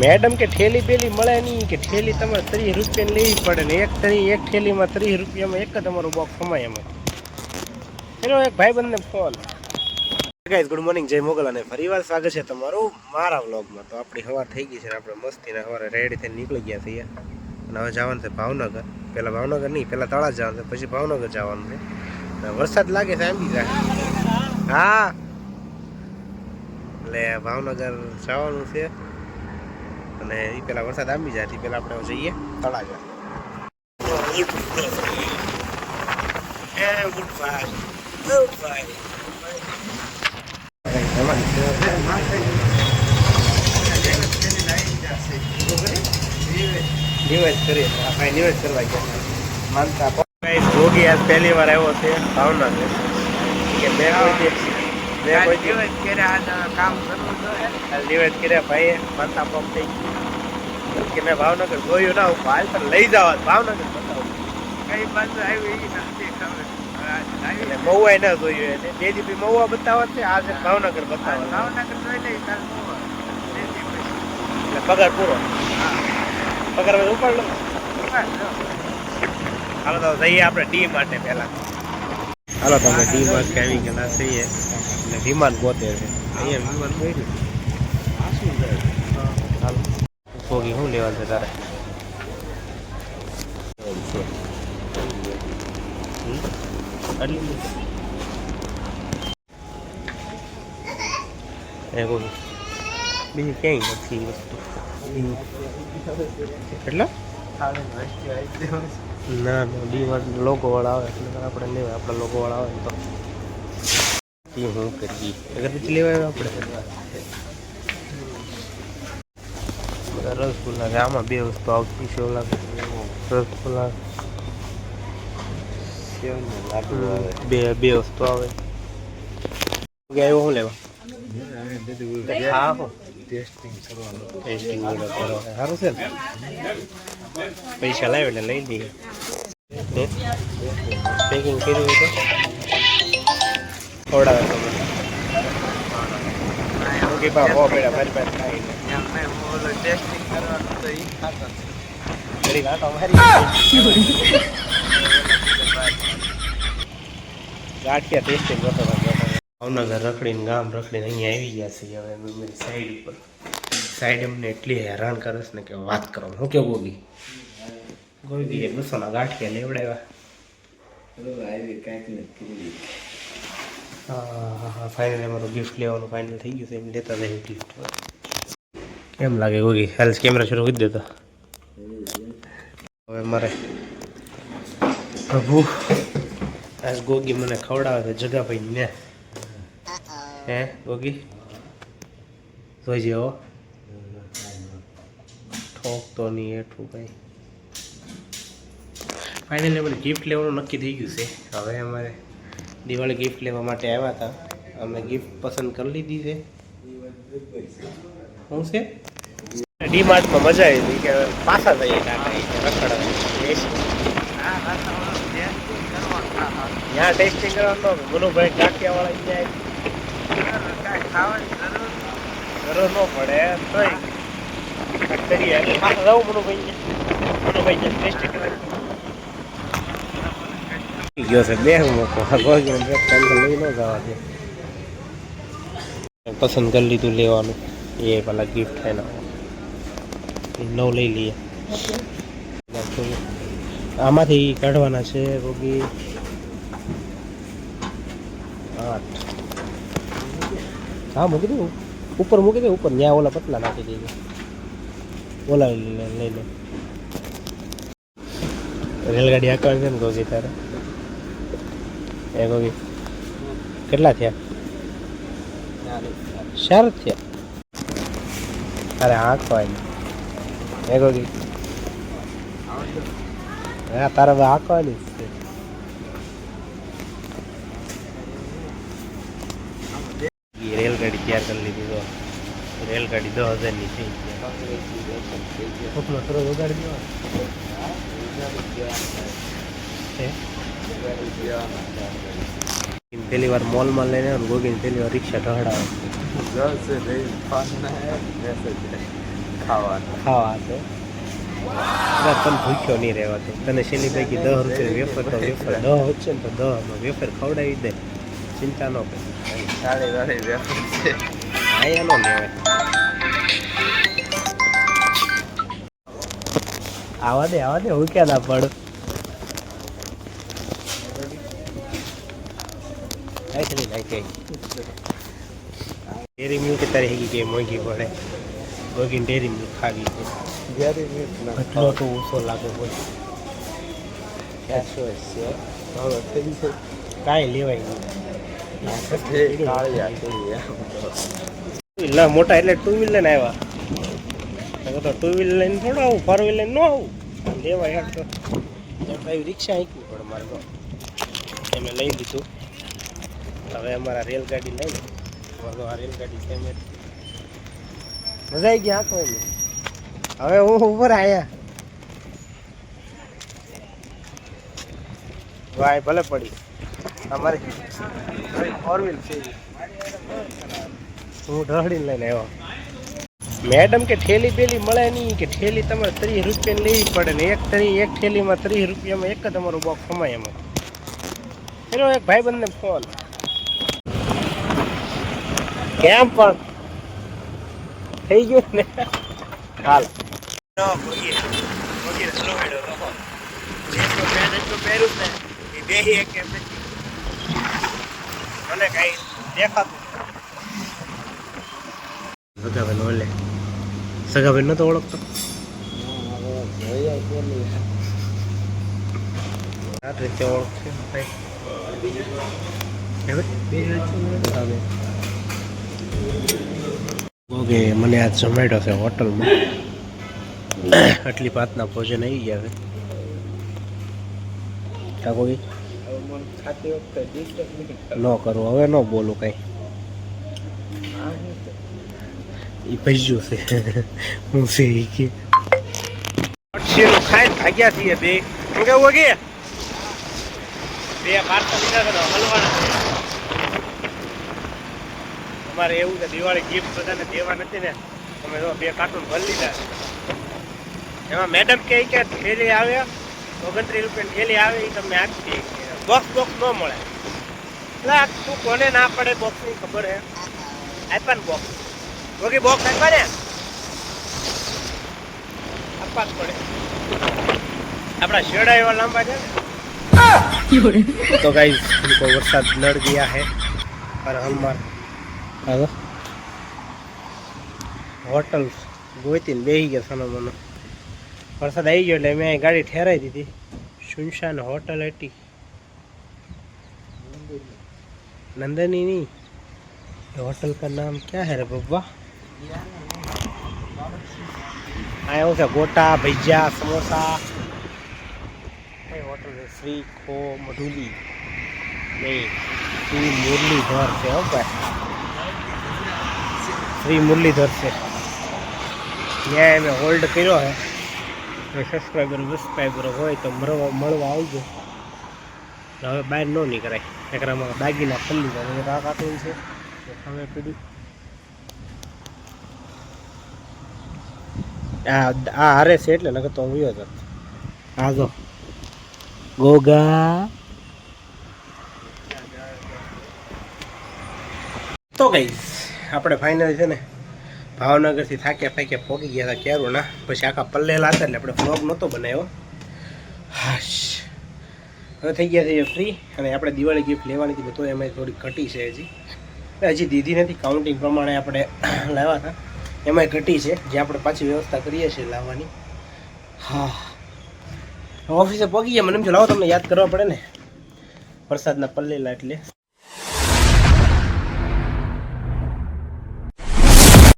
Madam કે ઠેલી બેલી મળે નહીં કે ઠેલી તમારે 30 રૂપિયાની લેવી પડે ને એક ઠેલીમાં 30 રૂપિયામાં એક જ તમારું બોક્સ સમાય એમાં. એનો એક ભાઈબંધને ફોન. ગાઈઝ ગુડ મોર્નિંગ, જય મોગલ અને ફરીવાર સ્વાગત છે તમારું મારા વ્લોગમાં. તો આપણી સવાર થઈ ગઈ છે ને આપણે મસ્તીના સવારે રેડી થઈને નીકળી ગયા છીએ અને હવે જવાનું છે ભાવનગર. પહેલાં ભાવનગર નહીં, પહેલાં તળાજ જવાનું છે, પછી ભાવનગર જવાનું છે. વરસાદ લાગે છે આંબી જાય. હા એટલે ભાવનગર જવાનું છે અને એ પહેલાં વરસાદ આંબી જાય એ પહેલાં આપણે જઈએ તળાજા. નિવેદ કરીએ ભાઈ, નિવેદ કરવા ગયા માનતા ભોગી આજ પહેલી વાર આવ્યો છે ભાવનગર કે મેં કામ કરવું નિવેદ કર્યા ભાઈએ માનતા પગ થઈ કે મેં ભાવનગર જોયું ના હું હાલ પણ લઈ જવા ભાવનગર બતાવું કઈ બાજુ આવી એટલે મહુવા ના જોયું એને બે દી મહુવા બતાવવા છે, આજે ભાવનગર બતાવવા. ભાવનગર જોઈ લઈ એટલે પગાર પૂરો. પગાર ઉપર લો. હાલો તો જઈએ આપણે ડી માટે પહેલા. હાલો તો આપણે ડી માર્ટ આવી ગયેલા છીએ એટલે વિમાન ગોતે છે અહીંયા વિમાન ગયું. હાલો ભોગી શું લેવાનું છે તારે? બીજી ક્યાંય નથી વસ્તુ એટલે ના ડી માર્ટ લોગો વાળા આવે એટલે આપણે લેવાય. આપણે લોગો વાળા આવે ને તો શું કરીએ અગરબત્તી લેવાય આપણે. બધા રસગુલ્લા છે, આમાં બે વસ્તુ આવતી છે. ઓલા રસગુલ્લા બે વસ્તુ આવે. આવ્યો શું લેવા? હા ટેસ્ટિંગ સારું છે ને? પૈસા લાવે એટલે લઈ લઈએ. પેકિંગ કર્યું હોય તો ખવડાવે તમે. મારી પાસે ટેસ્ટિંગ કરવાનું તો એ ખાતા ગાંઠિયા ટેસ્ટિંગ કરતો ભાવનગર રખડીને ગામ રખડીને અહીંયા આવી ગયા છે. હવે મેં સાઈડ ઉપર સાઈડ એમને એટલી હેરાન કરે છે ને કે વાત કરો. હું કેવું ગોગી ગોગી 200ના ગાંઠિયા લેવડાવ્યા. હા ફાઇનલ અમારું ગિફ્ટ લેવાનું ફાઇનલ થઈ ગયું છે. એમ લેતા જાય ગિફ્ટ. કેમ લાગે ગોગી? હાલ કેમેરા શરૂ કરી દેતો. હવે મારે પ્રભુ આજ ગોગી મને ખવડાવે છે જગાભાઈ ને. હે ગોગી જોઈ જેવો ઠોકતો નહીં એટલું ભાઈ. ફાઇનલી અમારે ગિફ્ટ લેવાનું નક્કી થઈ ગયું છે. હવે અમારે દિવાળી ગિફ્ટ લેવા માટે આવ્યા હતા. અમે ગિફ્ટ પસંદ કરી લીધી છે. શું છે ડી માર્ટમાં મજા આવી હતી કે પાછા જઈએ રખડવા. ત્યાં ટેસ્ટિંગ કરવાનું મનુભાઈ કાઠિયાવાળા જાય જરૂર ન પડે તોય કરીએ પાછા જાઉં મનુભાઈ ટેસ્ટિંગ કરવા ગયો છે. બે હું લઈ ન જવા દે. પસંદ કરી લીધું લેવાનું એ પેલા ગિફ્ટ થાય નવ લઈ લઈએ. આમાંથી કાઢવાના છે રોગી 8. હા મૂકી દે ઉપર મૂકી દે ઉપર. ત્યાં ઓલા પતલા નાખી દઈએ. ઓલા લઈ લે. રેલગાડી આંકવાની છે ને ગોગી તારે? એ ગોગી કેટલા થયા? 4 થયા. અરે આંકવાની એ ગોગી. હા તારે હવે આંકવાની જ છે. રેલગાડી તૈયાર કરી લીધી. તો રેલગાડી 10,000ની થઈ ગઈ. થોડો વગાડી દેવા પહેલી વાર મોલમાં લઈને ગોગીને પહેલી વાર રિક્ષા ઢહડાવે. ખાવા તો તને ભૂખ્યો નહીં રહેવાતો. તને શેલી પૈકી 10 રૂપિયા વેફર તો વેફર 10 વચ્ચે ને તો 10 વેફર ખવડાવી દે, ચિંતા ન કરી. અહીંયા ન લેવાય. આવા દે હું ક્યાં ના પડું. ડેરી મિલ્ક તારી હેગી કે મોંઘી પડે, મોંઘી ડેરી મિલ્ક ખાવી છે. એટલો તો ઓછો લાગે બોલ. કાંઈ લેવાય નહીં. મોટા એટલે 2 વ્હીલ લઈને આવ્યા તો 2 વ્હીલ લઈને થોડું આવું, 4 વ્હીલ લઈને ન આવું. લેવાય યાર તો ભાઈ રિક્ષા હાંકવી પડે મારે તો. અમે લઈ લીધું. હવે અમારા રેલગાડી લઈને આ રેલગાડી છે. મજા આવી ગઈ આખો એની. હવે હું ઉપર આવ્યા ભાઈ ભલે પડી અમારે 4 વ્હીલ છે. હું ઢહડીને લઈને આવ્યો. મેડમ કે ઠેલી બેલી મળે નહીં, કે ઠેલી તમારે 30 રૂપિયાની લેવી પડે ને એક ઠેલીમાં 30 રૂપિયામાં એક જ તમારું બોક્સ સમાય. એમાં એનો એક ભાઈબંધને ફોન કેમ પણ થઈ ગયું ને. હાલ મને કઈ દેખાતું સગાભાઈ ઓલે સગાભાઈ નતો ઓળખતો. આ રીતે ઓળખશે ઓકે. મને આજ જમાડ્યો છે હોટલમાં. આટલી ભાતના ભોજન આવી ગયા છે. કાકોઈ ન કરું હવે, ન બોલું કઈ. એ ભજ્યું છે હું છે કે ખાઈને ભાગ્યા છીએ બે. હું કેવું કે બે પાર્સલ લીધા હલવાના. અમારે એવું છે દિવાળી ગિફ્ટ બધાને દેવા નથી ને, અમે તો 2 કાર્ટૂન ભરી લીધા. એમાં મેડમ કહે કે થેલી આવે 29 રૂપિયાની થેલી આવે એ તમને આપી. બોક્સ ન મળે એટલે તું કોને ના પડે બોક્સની ખબર હે. આપ્યા ને બોક્સ ઓકે, બોક્સ આપ્યા ને આપવા જ પડે. આપણા શેડા એવા લાંબા છે ને. તો ગાઈસ इनको वरसाद नड़ गया है और हमार होटल ગોતીને બેસી ગયા સનો મનો. વરસાદ આવી ગયો એટલે મેં ગાડી ઠેરાઈ દીધી. સુનશાન હોટલ હતી नंदनी नहीं. होटल का नाम क्या है रे बब्बा? आया हो क्या गोटा भैया समोसा. होटल है श्री खो मधुली नहीं, श्री मुरलीधर से हो भाई. श्री मुरलीधर से यहाँ मैं होल्ड કર્યો है. સબસ્ક્રાઈબર હોય તો મળવા આવજો. હવે બહાર ન નીકળાય. એકરામાં દાગીના ખલ્લી જાય. રાહ કાઢવું છે હવે પીડી. આ હારે છે એટલે નકર તો હું વિયો હતો. આ જો ગોગા. તો ગઈ આપણે ફાઇનલ છે ને ભાવનગરથી થાક્યા ફાક્યા પહોંચી ગયા હતા ક્યારું ના. પછી આખા પલ્લેલા હતા એટલે આપણે વ્લોગ નહોતો બનાવ્યો. હાશ હવે થઈ ગયા છે ફ્રી. અને આપણે દિવાળી ગિફ્ટ લેવાની હતી તો એમાં થોડી ઘટી છે. હજી દીધી નથી. કાઉન્ટિંગ પ્રમાણે આપણે લાવ્યા હતા એમાંય ઘટી છે, જે આપણે પાછી વ્યવસ્થા કરીએ છીએ લાવવાની. હા ઓફિસે પહોંચી ગયા. મને એમ લાવો તમને યાદ કરવા પડે ને વરસાદના પલ્લેલા એટલે